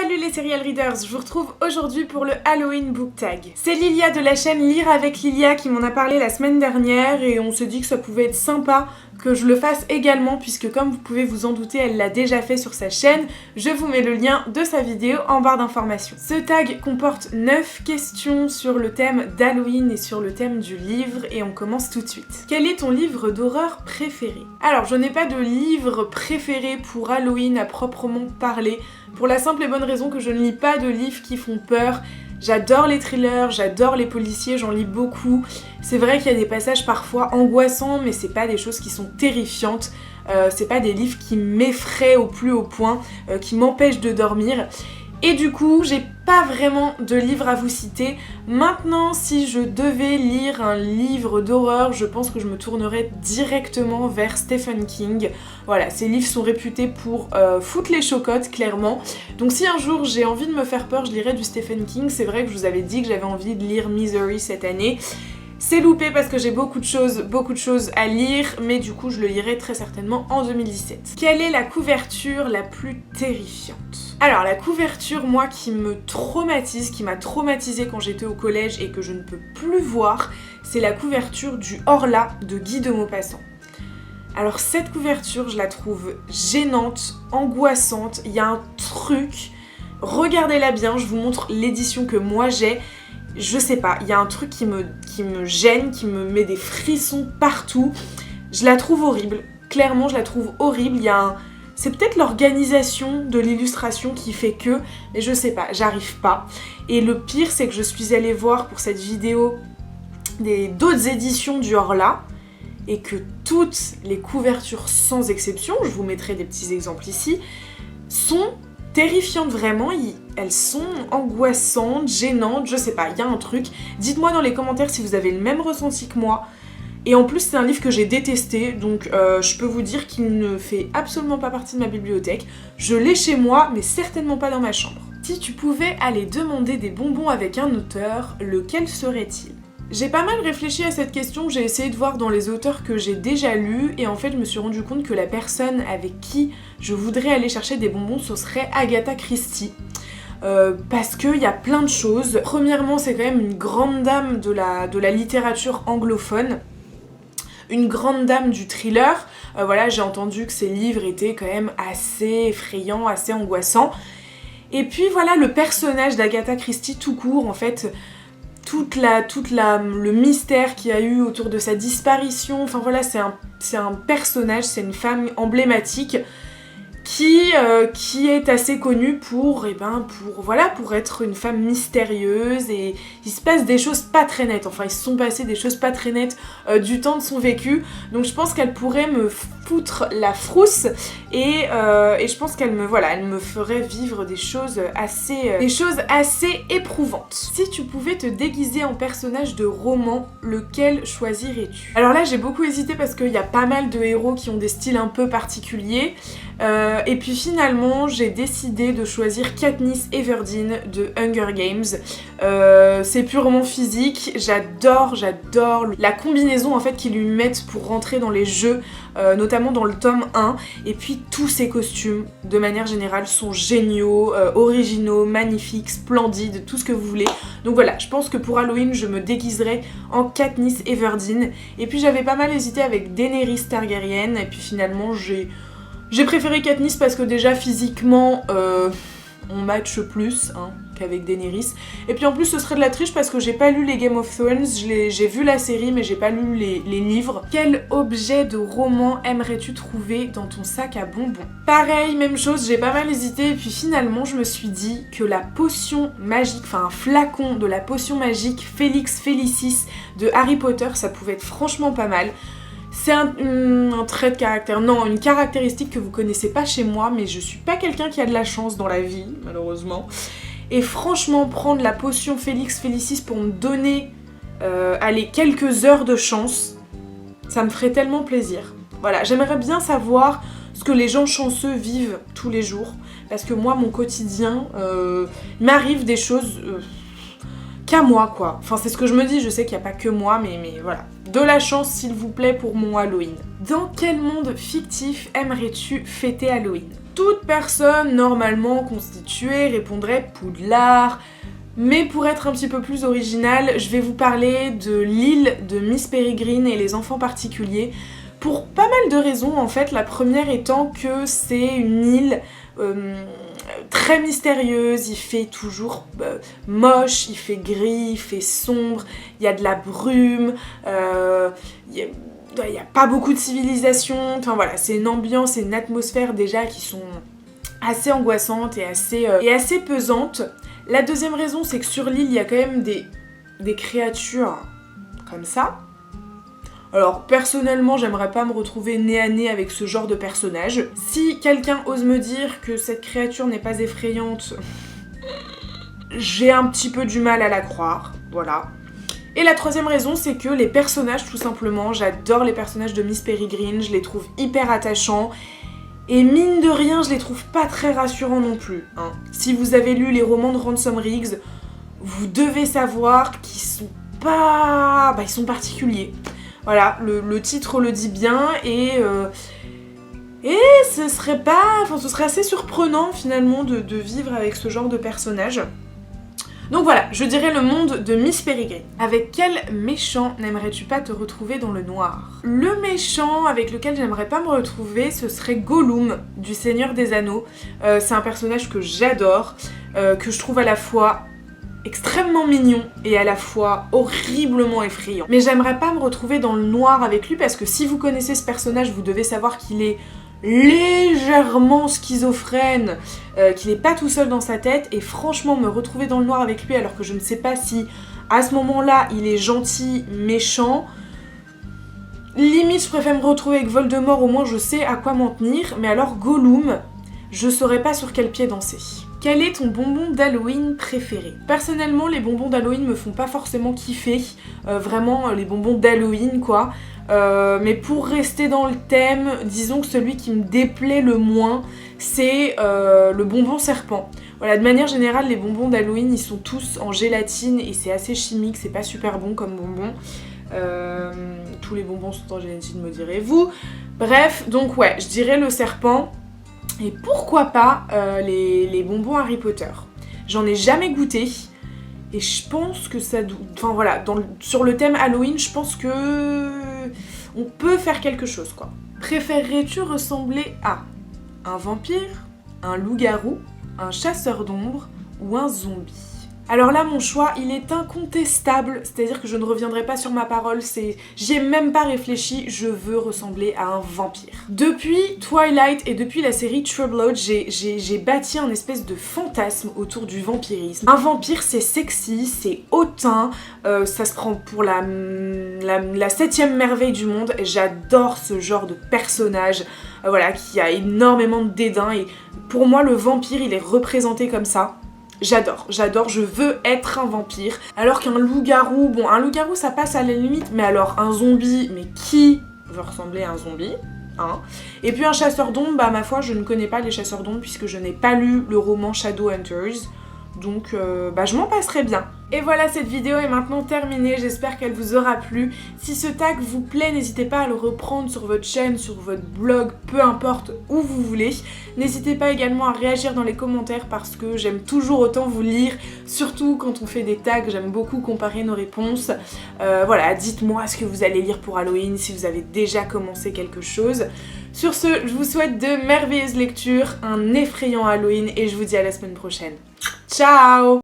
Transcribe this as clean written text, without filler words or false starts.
Salut les serial readers, je vous retrouve aujourd'hui pour le Halloween Book Tag. C'est Lilia de la chaîne Lire avec Lilia qui m'en a parlé la semaine dernière et on se dit que ça pouvait être sympa que je le fasse également puisque comme vous pouvez vous en douter, elle l'a déjà fait sur sa chaîne. Je vous mets le lien de sa vidéo en barre d'informations. Ce tag comporte 9 questions sur le thème d'Halloween et sur le thème du livre et on commence tout de suite. Quel est ton livre d'horreur préféré? Alors je n'ai pas de livre préféré pour Halloween à proprement parler, pour la simple et bonne raison que je ne lis pas de livres qui font peur. J'adore les thrillers, j'adore les policiers, j'en lis beaucoup. C'est vrai qu'il y a des passages parfois angoissants, mais c'est pas des choses qui sont terrifiantes. C'est pas des livres qui m'effraient au plus haut point, qui m'empêchent de dormir. Et du coup, j'ai pas vraiment de livre à vous citer. Maintenant, si je devais lire un livre d'horreur, je pense que je me tournerais directement vers Stephen King. Voilà, ces livres sont réputés pour foutre les chocottes, clairement. Donc si un jour j'ai envie de me faire peur, je lirais du Stephen King. C'est vrai que je vous avais dit que j'avais envie de lire Misery cette année. C'est loupé parce que j'ai beaucoup de choses à lire, mais du coup je le lirai très certainement en 2017. Quelle est la couverture la plus terrifiante? Alors la couverture, moi, qui me traumatise, qui m'a traumatisée quand j'étais au collège et que je ne peux plus voir, c'est la couverture du Horla de Guy de Maupassant. Alors cette couverture, je la trouve gênante, angoissante, il y a un truc, regardez-la bien, je vous montre l'édition que moi j'ai. Je sais pas, il y a un truc qui me gêne, qui me met des frissons partout. Je la trouve horrible, clairement je la trouve horrible. C'est peut-être l'organisation de l'illustration qui fait que, mais je sais pas, j'arrive pas. Et le pire, c'est que je suis allée voir pour cette vidéo d'autres éditions du Horla et que toutes les couvertures sans exception, je vous mettrai des petits exemples ici, sont terrifiantes vraiment, elles sont angoissantes, gênantes, je sais pas, il y a un truc. Dites-moi dans les commentaires si vous avez le même ressenti que moi. Et en plus c'est un livre que j'ai détesté, donc je peux vous dire qu'il ne fait absolument pas partie de ma bibliothèque. Je l'ai chez moi, mais certainement pas dans ma chambre. Si tu pouvais aller demander des bonbons avec un auteur, lequel serait-il? J'ai pas mal réfléchi à cette question, j'ai essayé de voir dans les auteurs que j'ai déjà lus et en fait je me suis rendu compte que la personne avec qui je voudrais aller chercher des bonbons ce serait Agatha Christie. Parce qu'il y a plein de choses. Premièrement, c'est quand même une grande dame de la littérature anglophone, une grande dame du thriller. Voilà, j'ai entendu que ses livres étaient quand même assez effrayants, assez angoissants. Et puis voilà, le personnage d'Agatha Christie tout court, en fait, le mystère qu'il y a eu autour de sa disparition, enfin voilà, c'est un personnage, c'est une femme emblématique qui est assez connue pour être une femme mystérieuse et il se passe des choses pas très nettes, enfin il se sont passées des choses pas très nettes du temps de son vécu, donc je pense qu'elle pourrait me foutre la frousse et je pense qu'elle me ferait vivre des choses assez éprouvantes. Si tu pouvais te déguiser en personnage de roman, lequel choisirais-tu? Alors là j'ai beaucoup hésité parce qu'il y a pas mal de héros qui ont des styles un peu particuliers. Et puis finalement j'ai décidé de choisir Katniss Everdeen de Hunger Games. C'est purement physique, j'adore la combinaison en fait qu'ils lui mettent pour rentrer dans les jeux, notamment dans le tome 1, et puis tous ses costumes de manière générale sont géniaux, originaux, magnifiques, splendides, tout ce que vous voulez. Donc voilà, je pense que pour Halloween je me déguiserai en Katniss Everdeen, et puis j'avais pas mal hésité avec Daenerys Targaryen, et puis finalement j'ai préféré Katniss parce que déjà physiquement on match plus qu'avec Daenerys. Et puis en plus ce serait de la triche parce que j'ai pas lu les Game of Thrones, j'ai vu la série mais j'ai pas lu les livres. Quel objet de roman aimerais-tu trouver dans ton sac à bonbons? Pareil, même chose, j'ai pas mal hésité et puis finalement je me suis dit que la potion magique, enfin un flacon de la potion magique Felix Felicis de Harry Potter, ça pouvait être franchement pas mal. C'est un trait de caractère, non, une caractéristique que vous connaissez pas chez moi, mais je suis pas quelqu'un qui a de la chance dans la vie, malheureusement. Et franchement, prendre la potion Felix Felicis pour me donner, quelques heures de chance, ça me ferait tellement plaisir. Voilà, j'aimerais bien savoir ce que les gens chanceux vivent tous les jours, parce que moi, mon quotidien, il m'arrive des choses qu'à moi, quoi. Enfin, c'est ce que je me dis, je sais qu'il n'y a pas que moi, mais voilà. De la chance, s'il vous plaît, pour mon Halloween. Dans quel monde fictif aimerais-tu fêter Halloween? Toute personne normalement constituée répondrait Poudlard, mais pour être un petit peu plus original, je vais vous parler de l'île de Miss Peregrine et les enfants particuliers, pour pas mal de raisons en fait. La première étant que c'est une île très mystérieuse, il fait toujours moche, il fait gris, il fait sombre, il y a de la brume, il y a pas beaucoup de civilisation, enfin voilà, c'est une ambiance et une atmosphère déjà qui sont assez angoissantes et assez pesantes. La deuxième raison, c'est que sur l'île, il y a quand même des créatures comme ça. Alors personnellement, j'aimerais pas me retrouver nez à nez avec ce genre de personnage. Si quelqu'un ose me dire que cette créature n'est pas effrayante, j'ai un petit peu du mal à la croire, voilà. Et la troisième raison, c'est que les personnages, tout simplement, j'adore les personnages de Miss Peregrine, je les trouve hyper attachants. Et mine de rien, je les trouve pas très rassurants non plus, hein. Si vous avez lu les romans de Ransom Riggs, vous devez savoir qu'ils sont pas... ils sont particuliers. Voilà, le titre le dit bien et ce serait assez surprenant finalement de vivre avec ce genre de personnage. Donc voilà, je dirais le monde de Miss Peregrine. Avec quel méchant n'aimerais-tu pas te retrouver dans le noir? Le méchant avec lequel j'aimerais pas me retrouver, ce serait Gollum du Seigneur des Anneaux. C'est un personnage que j'adore, que je trouve à la fois extrêmement mignon et à la fois horriblement effrayant. Mais j'aimerais pas me retrouver dans le noir avec lui parce que si vous connaissez ce personnage, vous devez savoir qu'il est légèrement schizophrène, qu'il est pas tout seul dans sa tête, et franchement me retrouver dans le noir avec lui alors que je ne sais pas si à ce moment-là il est gentil, méchant, limite je préfère me retrouver avec Voldemort, au moins je sais à quoi m'en tenir, mais alors Gollum, je saurais pas sur quel pied danser. Quel est ton bonbon d'Halloween préféré? Personnellement, les bonbons d'Halloween me font pas forcément kiffer, vraiment les bonbons d'Halloween quoi. Mais pour rester dans le thème, disons que celui qui me déplaît le moins, c'est le bonbon serpent. Voilà, de manière générale, les bonbons d'Halloween, ils sont tous en gélatine et c'est assez chimique, c'est pas super bon comme bonbon. Tous les bonbons sont en gélatine, me direz-vous. Bref, donc ouais, je dirais le serpent. Et pourquoi pas les bonbons Harry Potter. J'en ai jamais goûté. Et je pense que ça... Enfin voilà, sur le thème Halloween, je pense que... on peut faire quelque chose, quoi. Préférerais-tu ressembler à un vampire, un loup-garou, un chasseur d'ombre ou un zombie? Alors là, mon choix, il est incontestable, c'est-à-dire que je ne reviendrai pas sur ma parole, j'y ai même pas réfléchi, je veux ressembler à un vampire. Depuis Twilight et depuis la série True Blood, j'ai bâti un espèce de fantasme autour du vampirisme. Un vampire, c'est sexy, c'est hautain, ça se prend pour la 7e merveille du monde, et j'adore ce genre de personnage, voilà, qui a énormément de dédain, et pour moi, le vampire, il est représenté comme ça. J'adore, je veux être un vampire. Alors qu'un loup-garou, bon, un loup-garou ça passe à la limite, mais alors un zombie, mais qui veut ressembler à un zombie, hein? Et puis un chasseur d'ombre, bah ma foi, je ne connais pas les chasseurs d'ombre puisque je n'ai pas lu le roman Shadowhunters. Donc je m'en passerai bien. Et voilà, cette vidéo est maintenant terminée, j'espère qu'elle vous aura plu. Si ce tag vous plaît, n'hésitez pas à le reprendre sur votre chaîne, sur votre blog, peu importe où vous voulez. N'hésitez pas également à réagir dans les commentaires parce que j'aime toujours autant vous lire, surtout quand on fait des tags, j'aime beaucoup comparer nos réponses. Voilà, dites-moi ce que vous allez lire pour Halloween, si vous avez déjà commencé quelque chose. Sur ce, je vous souhaite de merveilleuses lectures, un effrayant Halloween et je vous dis à la semaine prochaine. Ciao!